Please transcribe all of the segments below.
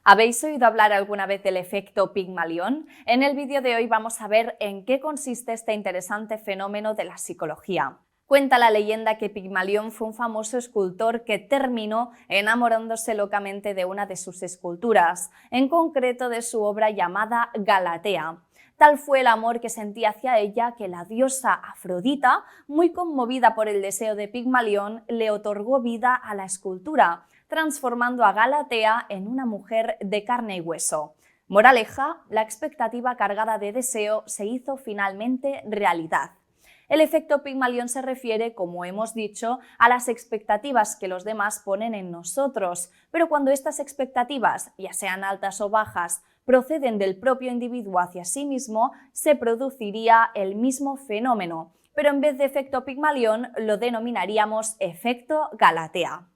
¿Habéis oído hablar alguna vez del efecto Pigmalión? En el vídeo de hoy vamos a ver en qué consiste este interesante fenómeno de la psicología. Cuenta la leyenda que Pigmalión fue un famoso escultor que terminó enamorándose locamente de una de sus esculturas, en concreto de su obra llamada Galatea. Tal fue el amor que sentía hacia ella que la diosa Afrodita, muy conmovida por el deseo de Pigmalión, le otorgó vida a la escultura, transformando a Galatea en una mujer de carne y hueso. Moraleja, la expectativa cargada de deseo se hizo finalmente realidad. El efecto Pigmalión se refiere, como hemos dicho, a las expectativas que los demás ponen en nosotros, pero cuando estas expectativas, ya sean altas o bajas, proceden del propio individuo hacia sí mismo, se produciría el mismo fenómeno, pero en vez de efecto Pigmalión lo denominaríamos efecto Galatea.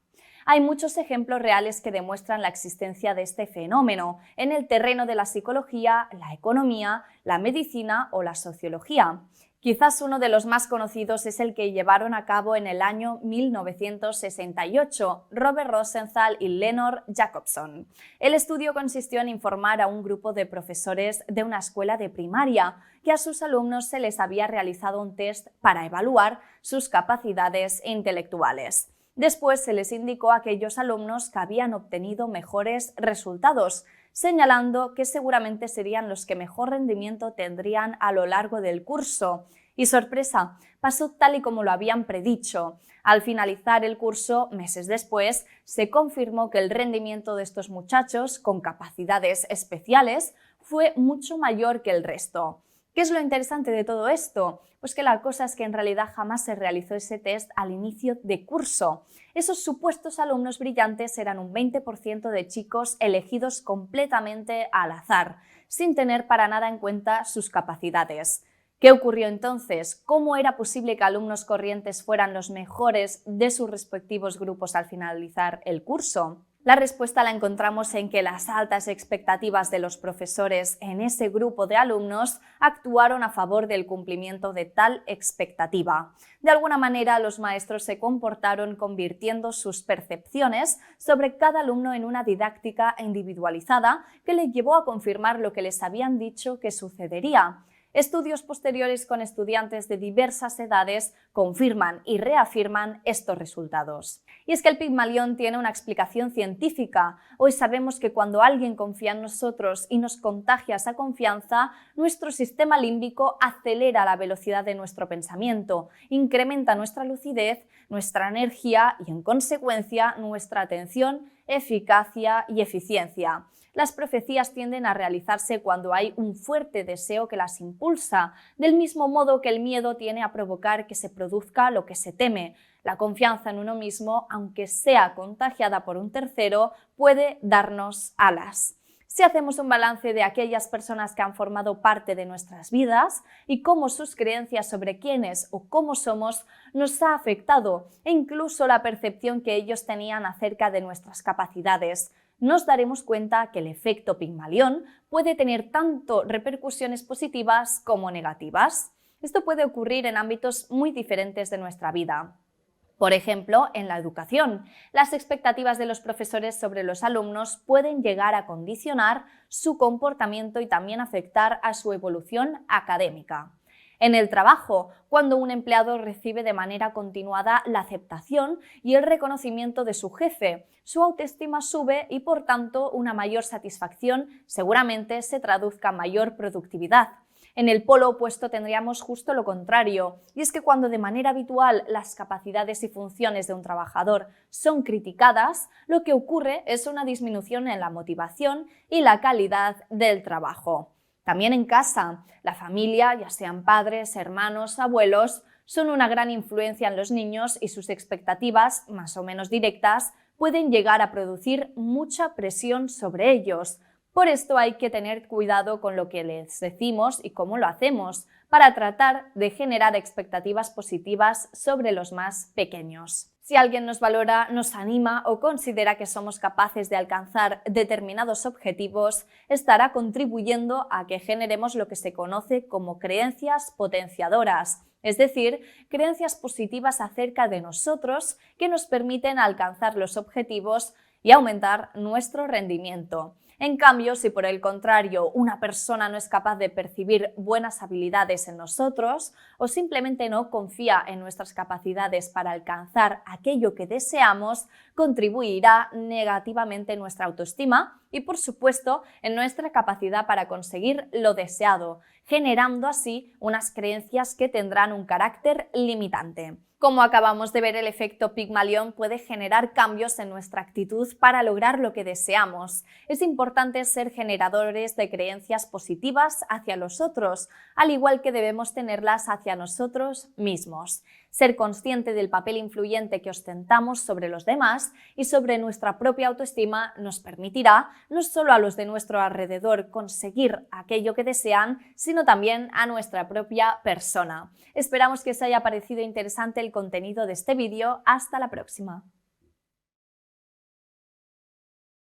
Hay muchos ejemplos reales que demuestran la existencia de este fenómeno en el terreno de la psicología, la economía, la medicina o la sociología. Quizás uno de los más conocidos es el que llevaron a cabo en el año 1968 Robert Rosenthal y Leonard Jacobson. El estudio consistió en informar a un grupo de profesores de una escuela de primaria que a sus alumnos se les había realizado un test para evaluar sus capacidades intelectuales. Después se les indicó a aquellos alumnos que habían obtenido mejores resultados, señalando que seguramente serían los que mejor rendimiento tendrían a lo largo del curso. Y sorpresa, pasó tal y como lo habían predicho. Al finalizar el curso, meses después, se confirmó que el rendimiento de estos muchachos con capacidades especiales fue mucho mayor que el resto. ¿Qué es lo interesante de todo esto? Pues que la cosa es que en realidad jamás se realizó ese test al inicio de curso. Esos supuestos alumnos brillantes eran un 20% de chicos elegidos completamente al azar, sin tener para nada en cuenta sus capacidades. ¿Qué ocurrió entonces? ¿Cómo era posible que alumnos corrientes fueran los mejores de sus respectivos grupos al finalizar el curso? La respuesta la encontramos en que las altas expectativas de los profesores en ese grupo de alumnos actuaron a favor del cumplimiento de tal expectativa. De alguna manera, los maestros se comportaron convirtiendo sus percepciones sobre cada alumno en una didáctica individualizada que les llevó a confirmar lo que les habían dicho que sucedería. Estudios posteriores con estudiantes de diversas edades confirman y reafirman estos resultados. Y es que el Pigmalión tiene una explicación científica. Hoy sabemos que cuando alguien confía en nosotros y nos contagia esa confianza, nuestro sistema límbico acelera la velocidad de nuestro pensamiento, incrementa nuestra lucidez, nuestra energía y, en consecuencia, nuestra atención, eficacia y eficiencia. Las profecías tienden a realizarse cuando hay un fuerte deseo que las impulsa, del mismo modo que el miedo tiene a provocar que se produzca lo que se teme. La confianza en uno mismo, aunque sea contagiada por un tercero, puede darnos alas. Si hacemos un balance de aquellas personas que han formado parte de nuestras vidas y cómo sus creencias sobre quiénes o cómo somos nos ha afectado e incluso la percepción que ellos tenían acerca de nuestras capacidades, nos daremos cuenta que el efecto Pigmalión puede tener tanto repercusiones positivas como negativas. Esto puede ocurrir en ámbitos muy diferentes de nuestra vida. Por ejemplo, en la educación, las expectativas de los profesores sobre los alumnos pueden llegar a condicionar su comportamiento y también afectar a su evolución académica. En el trabajo, cuando un empleado recibe de manera continuada la aceptación y el reconocimiento de su jefe, su autoestima sube y, por tanto, una mayor satisfacción seguramente se traduzca en mayor productividad. En el polo opuesto tendríamos justo lo contrario, y es que cuando de manera habitual las capacidades y funciones de un trabajador son criticadas, lo que ocurre es una disminución en la motivación y la calidad del trabajo. También en casa, la familia, ya sean padres, hermanos, abuelos, son una gran influencia en los niños y sus expectativas, más o menos directas, pueden llegar a producir mucha presión sobre ellos. Por esto hay que tener cuidado con lo que les decimos y cómo lo hacemos, para tratar de generar expectativas positivas sobre los más pequeños. Si alguien nos valora, nos anima o considera que somos capaces de alcanzar determinados objetivos, estará contribuyendo a que generemos lo que se conoce como creencias potenciadoras, es decir, creencias positivas acerca de nosotros que nos permiten alcanzar los objetivos y aumentar nuestro rendimiento. En cambio, si por el contrario una persona no es capaz de percibir buenas habilidades en nosotros o simplemente no confía en nuestras capacidades para alcanzar aquello que deseamos, contribuirá negativamente en nuestra autoestima y, por supuesto, en nuestra capacidad para conseguir lo deseado, generando así unas creencias que tendrán un carácter limitante. Como acabamos de ver, el efecto Pigmalión puede generar cambios en nuestra actitud para lograr lo que deseamos. Es importante ser generadores de creencias positivas hacia los otros, al igual que debemos tenerlas hacia nosotros mismos. Ser consciente del papel influyente que ostentamos sobre los demás y sobre nuestra propia autoestima nos permitirá no solo a los de nuestro alrededor conseguir aquello que desean, sino también a nuestra propia persona. Esperamos que os haya parecido interesante el contenido de este vídeo. Hasta la próxima.